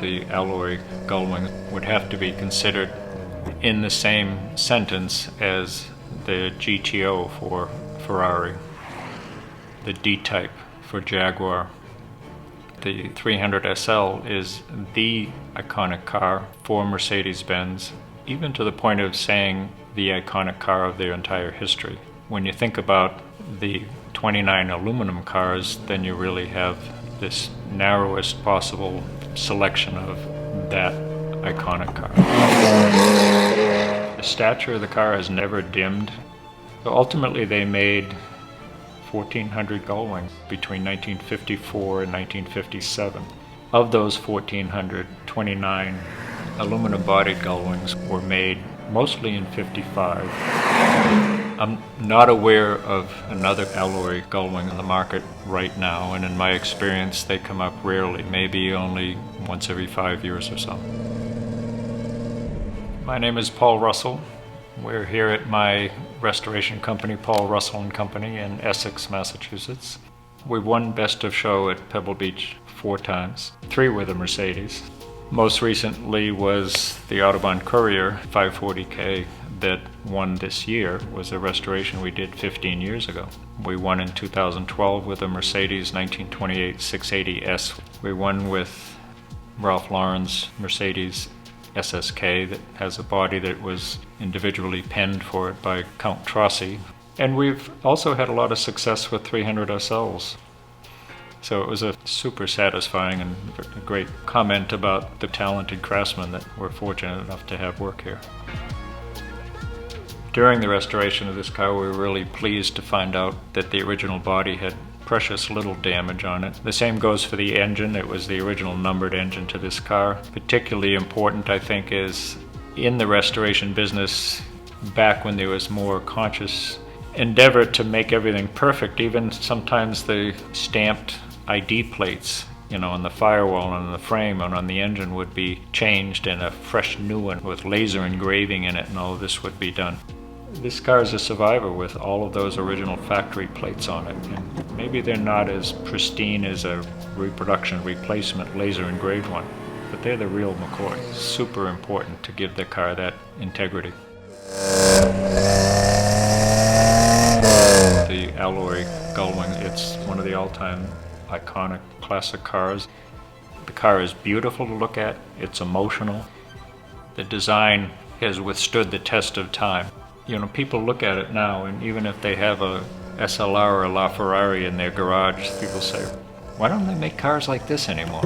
the Alloy Gullwing would have to be considered in the same sentence as the GTO for Ferrari, the D-Type for Jaguar. The 300 SL is the iconic car for Mercedes-Benz, even to the point of saying the iconic car of their entire history. When you think about the 29 aluminum cars, then you really have this narrowest possible selection of that iconic car. The stature of the car has never dimmed. So ultimately they made 1,400 Gullwings between 1954 and 1957. Of those 1,400, 29 aluminum-bodied Gullwings were made mostly in '55. I'm not aware of another alloy Gullwing in the market right now, and in my experience they come up rarely, maybe only once every 5 years or so. My name is Paul Russell. We're here at my restoration company, Paul Russell & Company, in Essex, Massachusetts. We won Best of Show at Pebble Beach 4 times, 3 with a Mercedes. Most recently was the Audubon Courier 540K that won this year, was a restoration we did 15 years ago. We won in 2012 with a Mercedes 1928 680S. We won with Ralph Lauren's Mercedes SSK that has a body that was individually penned for it by Count Trossi. And we've also had a lot of success with 300 SLs. So it was a super satisfying and a great comment about the talented craftsmen that we're fortunate enough to have work here. During the restoration of this car, we were really pleased to find out that the original body had precious little damage on it. The same goes for the engine. It was the original numbered engine to this car. Particularly important, I think, is in the restoration business, back when there was more conscious endeavor to make everything perfect, even sometimes the stamped ID plates, you know, on the firewall and on the frame and on the engine would be changed, and a fresh new one with laser engraving in it, and all of this would be done. This car is a survivor with all of those original factory plates on it, and maybe they're not as pristine as a reproduction replacement laser engraved one, but they're the real McCoy. Super important to give the car that integrity. The Alloy Gullwing, it's one of the all-time iconic classic cars. The car is beautiful to look at, it's emotional. The design has withstood the test of time. You know, people look at it now, and even if they have a SLR or a LaFerrari in their garage, people say, why don't they make cars like this anymore?